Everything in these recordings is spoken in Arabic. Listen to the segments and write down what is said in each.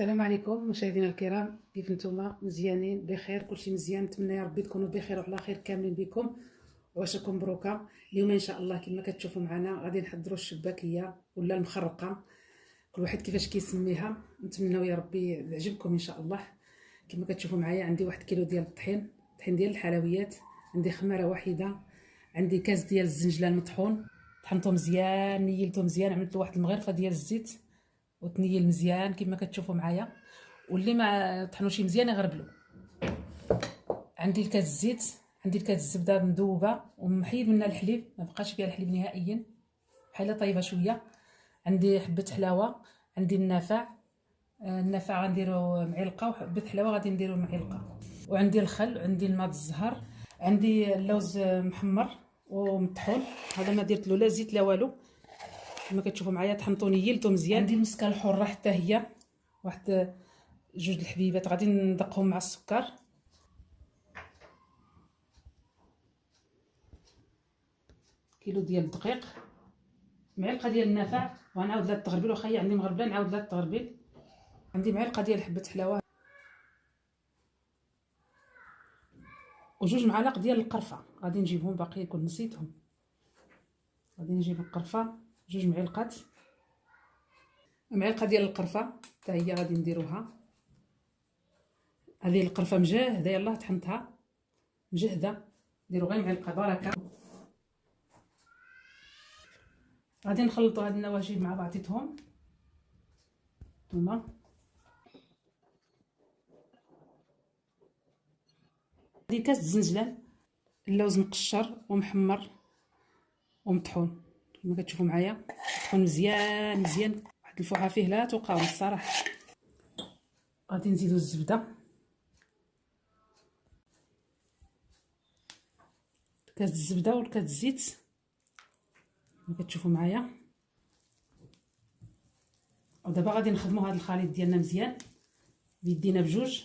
السلام عليكم مشاهدينا الكرام، كيف نتوما؟ مزيانين بخير؟ كلشي مزيان؟ نتمنى يا ربي تكونوا بخير وعلى خير كاملين بكم وعشاكم مبروكه. اليوم ان شاء الله كما كتشوفوا معنا غادي نحضروا الشباكيه ولا المخرقه، كل واحد كيفاش كيسميها. نتمنوا يا ربي يعجبكم ان شاء الله. كما كتشوفوا معايا عندي 1 كيلو ديال الطحين ديال الحلويات، عندي خماره واحده، عندي كاس ديال الزنجلان مطحون، طحنته مزيان، نيلته مزيان، عملت له واحد المغرفه ديال الزيت وتنيل مزيان كما كتشوفوا معايا. واللي ما طحنوش مزيان يغربلو. عندي الكاس الزيت، عندي الكاس الزبده مذوبه ومحيد منها الحليب، ما بقاش فيها الحليب نهائيا، بحال طايبه شويه. عندي حبه حلاوه، عندي النافع غنديرو معلقه، وحبه حلاوه غادي نديرو معلقه، وعندي الخل، وعندي الماء الزهر، عندي اللوز محمر ومطحون. هذا ما درت له لا زيت لا والو، كما كتشوفوا معايا طحنتو نيلتو مزيان. عندي المسكه الحره حتى هي، واحد 2 الحبيبات غادي ندقهم مع السكر. كيلو ديال الدقيق، معلقه ديال النافع، وغنعاود لها التغربيل، واخا هي عندي مغربله نعاود لها التغربيل. عندي معلقه ديال حبه حلاوه و2 معالق ديال القرفه، غادي نجيبهم باقي كنت نسيتهم. غادي نجيب القرفه 2 معالق، معلقه ديال القرفه حتى هي غادي نديروها. هذه القرفه مجهده، يلاه طحنتها مجهده، نديرو غير معلقه بركه. غادي نخلطوا هاد النواجذ مع بعضيتهم. نتوما هادي كاس الزنجلان، اللوز مقشر ومحمر ومطحون كما كتشوفوا معايا، مطحون مزيان مزيان، واحد الفوحه فيه لا تقاوم الصراحه. غادي نزيدو الزبده، كاس الزبده والكاس الزيت كما كتشوفوا معايا. ودابا غادي نخدموا هذا الخليط ديالنا مزيان بيدينا بجوج.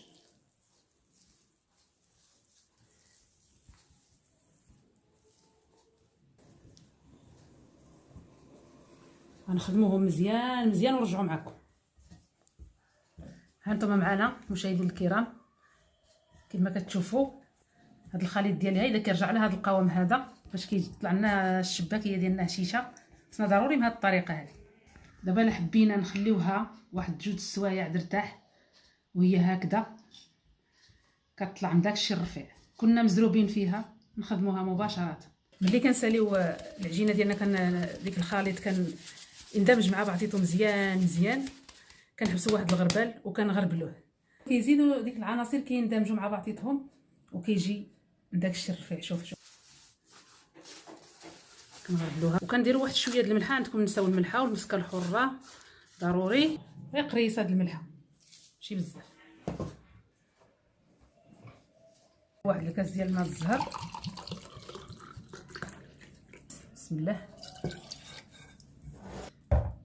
غنخدموهم مزيان مزيان ونرجعوا معكم. ها انتم معنا مشاهدين الكرام، كما كتشوفوا هذا الخليط ديالها اذا كيرجع لنا هذا القوام هذا باش كيطلع لنا الشباكيه ديالنا هشيشه، خصنا ضروري بهذه الطريقه هذه. دابا حبينا نخليوها واحد 2 السوايع درتاح وهي هكذا كتطلع من داكشي الرفيع. كنا مزروبين فيها نخدموها مباشره. ملي كنساليو العجينه ديالنا، كان ديك الخليط كان يندمج مع بعضيتو مزيان مزيان، كنحبسوا واحد الغربال وكنغربلوه، كيزيدوا ديك العناصر كيندمجوا مع بعضيتهم وكيجي داكشي الرفيع. شوف كنغربلوها وكنديروا واحد شويه د الملحه. عندكم نساو الملحه والمسكه الحره ضروري، غير قريصه د الملحه ماشي بزاف. واحد الكاس ديال الماء الزهر، بسم الله.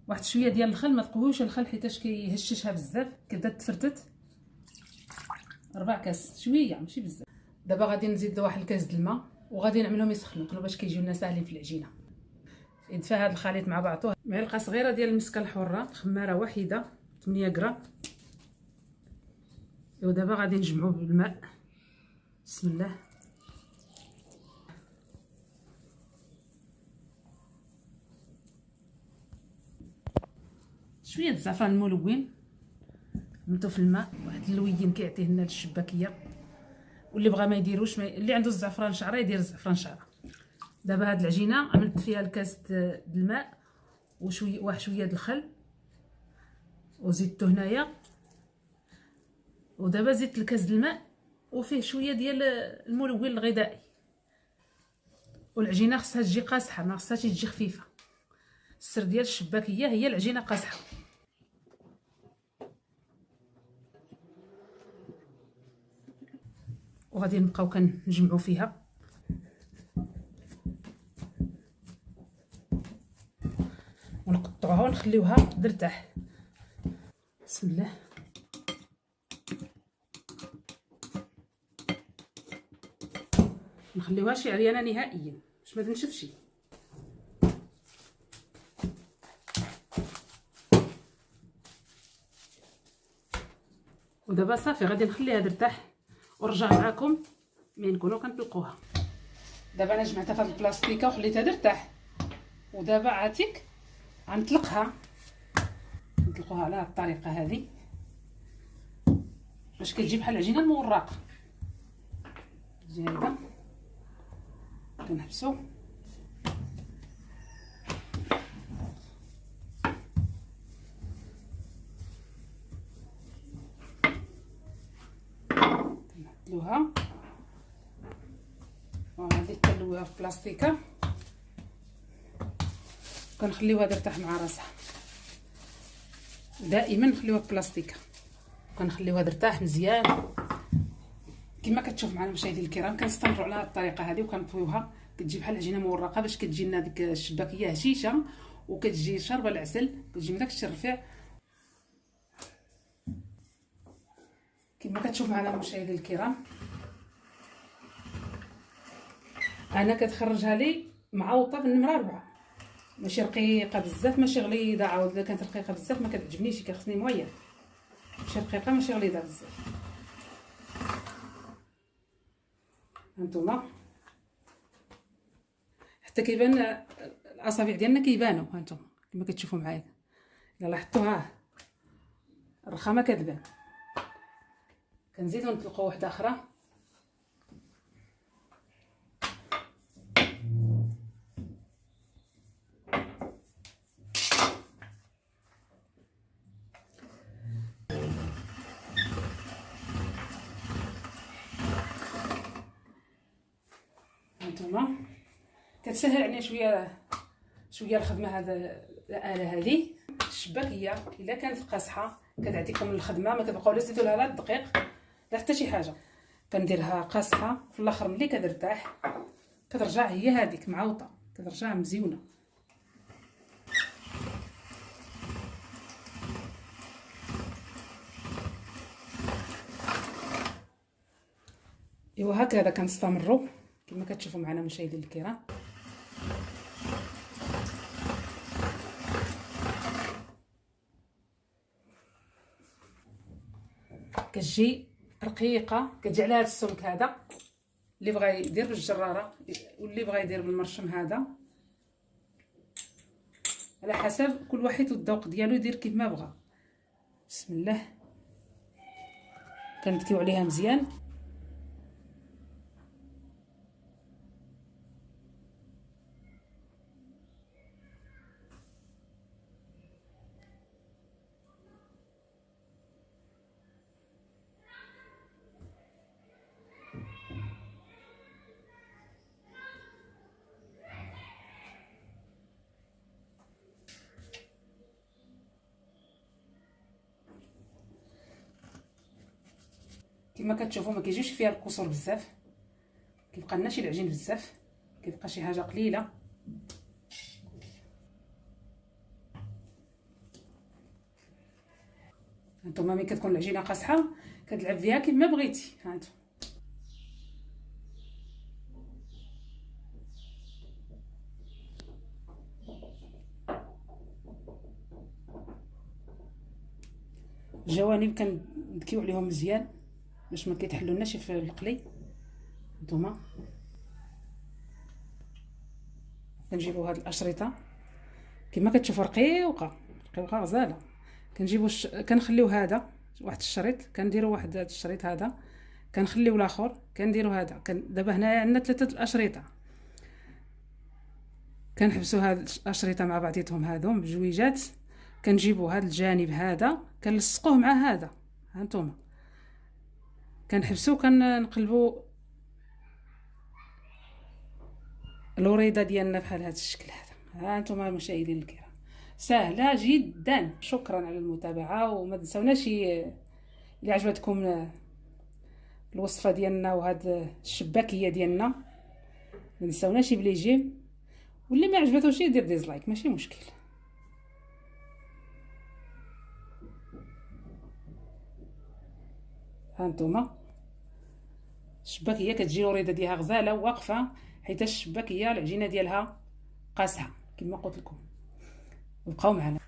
واحد شويه ديال الخل، ما تقويوش الخل حيتاش كيهششها بزاف كتبدا تفرتت. 4 كاس، شويه ماشي بزاف. دابا غادي نزيد واحد الكاس د الماء وغادي نعملهم يسخنوا باش كيجيو لنا ساهلين في العجينه. يدفى هذا الخليط مع بعضه. معلقه صغيره ديال المسكه الحره، خماره واحده 8 غرام. ودابا غادي نجمعوه بالماء، بسم الله. شويه الزعفران الملون نمتو في الماء، واحد اللوين كيعطيه لنا الشباكيه. واللي بغى ما يديروش، اللي عنده الزعفران شعره يدير الزعفران شعره. دابا هاد العجينه عملت فيها الكاس د الماء وشويه واحد شويه د الخل وزدته هنايا. ودابا زدت الكاس د الماء وفيه شويه ديال الملون الغذائي. والعجينه خصها تجي قاصحه، ما خصهاش تجي خفيفه. السر ديال الشباكيه هي العجينه قاصحه. وغادي نبقاو كنجمعوا فيها. ونقطعوها ونخليوها ترتاح، بسم الله. نخليوهاش عريانه نهائيا باش ما تنشفش. ودابا صافي غادي نخليها ترتاح ونرجع معكم ملي نكونوا كنطلقوها. دابا انا جمعتها في هاد البلاستيكه وخليتها ترتاح، ودابا عاتيك غنطلقها. نطلقوها على هاد الطريقه هذه باش كتجي بحال العجينه المورقه. تجي هكذا كنحبسو كنحطلوها وغادي كنلويها في بلاستيكه كنخليوها ترتاح مع راسها. دائما نخليوها في بلاستيكه كنخليوها ترتاح مزيان. كما كتشوف معنا مشاهدينا الكرام كنستمروا على هذه الطريقه هذه وكنطويوها كتجي بحال العجينه مورقه باش كتجي لنا ديك الشباكيه هشيشه وكتجي شاربه العسل، كتجي من داك الشيء رفيع. كما كتشوف معنا مشاهدينا الكرام انا كتخرجها لي معوطه بالنمره 4، ماشي رقيقه بزاف ماشي غليظه. عاود الا كانت رقيقه بزاف ما كتعجبنيش، كيخصني مويه، ماشي رقيقه ماشي غليظه بزاف. هانتوما حتى كيبان الاصابع ديالنا كيبانوا، هانتوما كما كتشوفوا معايا الا لاحظتوها الرخامه كتبان. كنزيدو نطلقوا وحده اخرى. هانتوما كتسهل علينا شويه الخدمه. هذا الاله هذه الشباكيه الا كانت قاصحه كتعطيكم الخدمه، ما كتبقاو لا تزيدوا لها لا الدقيق لا حتى شي حاجه. كنديرها قاصحه في الاخر ملي كترتاح كترجع هي هذيك معوطه، كترجع مزيونه. ايوا هكذا كنستمروا كما كتشوفوا معنا مشاهدينا الكرام. كتجي رقيقه، كتجي على هذا السمك هذا. اللي بغى يدير بالجراره واللي بغى يدير بالمرشم هذا على حسب كل واحد والذوق ديالو، يدير كيف ما بغى. بسم الله كنتكيو عليها مزيان. كما كتشوفوا ما كيجيوش فيها الكسور بزاف، كيبقى لنا شي العجين بزاف، كيبقى شي حاجه قليله. هانتوما ملي كتكون العجينه قاصحه كتلعب فيها كيما بغيتي. هانتوما الجوانب كندكيو عليهم مزيان باش ما كيتحلولناش في القلي. هانتوما كنجيبوا هاد الاشرطه كما كتشوفوا رقيقه غزاله. كنجيبوا كنخليو هذا واحد الشريط، كنديروا واحد هذا الشريط هذا، كنخليو الاخر، كنديروا هذا. دابا هنايا عندنا 3 الاشرطه، كنحبسوا هاد الاشرطه مع بعضيتهم هادو بجويجات. كنجيبوا هاد الجانب هذا كنلصقوه مع هذا. هانتوما كنحبسوا كنقلبوا الوريده ديالنا بحال هذا الشكل هذا. ها انتم مشاهدينا الكرام سهله جدا. شكرا على المتابعه، وما تنساوناش اللي عجبتكم الوصفه ديالنا وهاد الشباكيه ديالنا ما تنساوناش بلي يجي، واللي ما عجبتوش يدير ديزلايك ماشي مشكل. هانتوما الشباكيه كتجي الوريده ديالها غزاله واقفه، حيت الشباكيه العجينه ديالها قاصحه كما قلت لكم. بقاو معنا.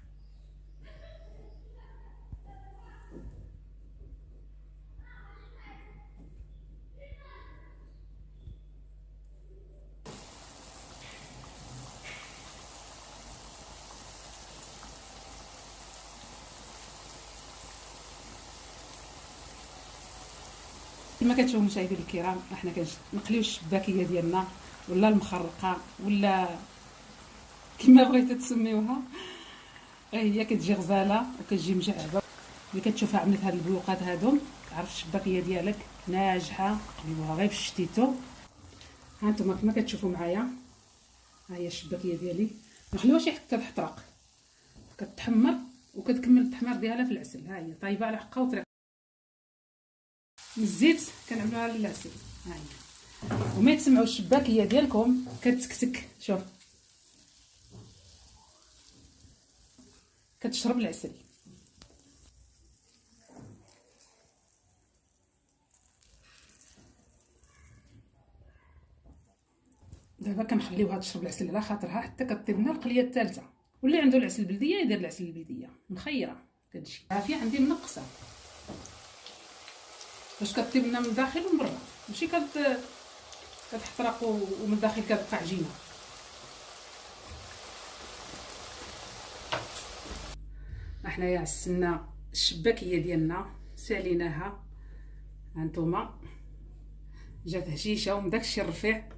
كما كتشوفوا مشاهدينا الكرام، احنا كنقليو الشباكيه ديالنا ولا المخرقه ولا كما بغيتو تسميوها. هي كتجي غزاله وكتجي مجعبه. ملي كتشوفها عملت هاد البلوقات هادو عرف الشباكيه ديالك ناجحه. قلبوها غير بشتيتو. ها نتوما كما كتشوفوا معايا، ها هي الشباكيه ديالي. ما نخليوهاش حتى تحترق، كتحمر وكتكمل التحمير ديالها في العسل. ها هي طايبه على حقها وطريقه. من الزيت كنعملوها للعسل. ها هي. وما تسمعوا الشباكيه ديالكم كتكتك، شوف كتشرب العسل. دابا كنخليوها تشرب العسل على خاطرها حتى كطيب لنا القليه الثالثه. واللي عنده العسل البلديه يدير العسل البلديه مخيره كتجي عافيه. عندي منقصه باش كطيب لنا من الداخل ومن برا، ماشي كتحترق ومن الداخل كتبقى عجينه. حنايا عسلنا الشباكيه ديالنا ساليناها. هانتوما جات هشيشه ومن داكشي الرفيع.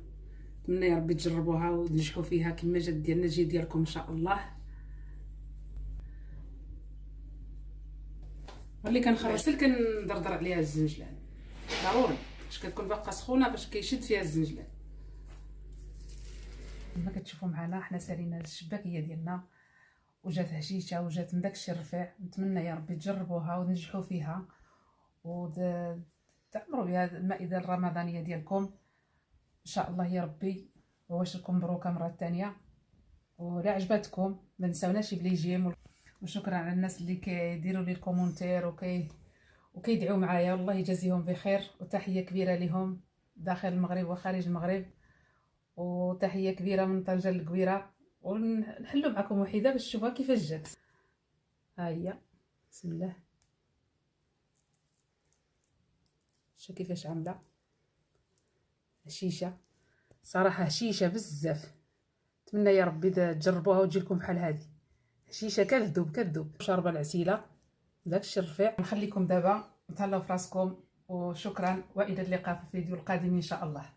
نتمنى يا ربي تجربوها وتنجحوا فيها كما جات ديالنا تجي ديالكم ان شاء الله. ملي كنخرج كندردر عليها الزنجلان ضروري باش كتكون باقا سخونه باش كيشد فيها الزنجلان. كما كتشوفوا معنا حنا سالينا الشباكيه ديالنا وجات هشيشه وجات من داكشي الرفيع. نتمنى يا ربي تجربوها وتنجحوا فيها وتعمروا بها المائده الرمضانيه ديالكم ان شاء الله يا ربي. وبشركم مبروكه مره ثانيه. ولا عجبتكم ما نساوناش بلي جيم. وشكرا على الناس اللي كيديروا لي الكومونتير وكيدعوا معايا، والله يجازيهم بخير. وتحيه كبيره لهم داخل المغرب وخارج المغرب. وتحيه كبيره من طنجه للقويره. ونحلوا معكم وحده باش تشوفوها كيفاش جات. ها هي بسم الله. شوف كيفاش عامله هشيشه، صراحه هشيشه بزاف. نتمنى يا ربي تجربوها وتجيلكم بحال هذه هشيشه كذوب شاربه العسيله داكشي الرفيع. نخليكم دابا، تهلاو فراسكم وشكرا والى اللقاء في الفيديو القادم ان شاء الله.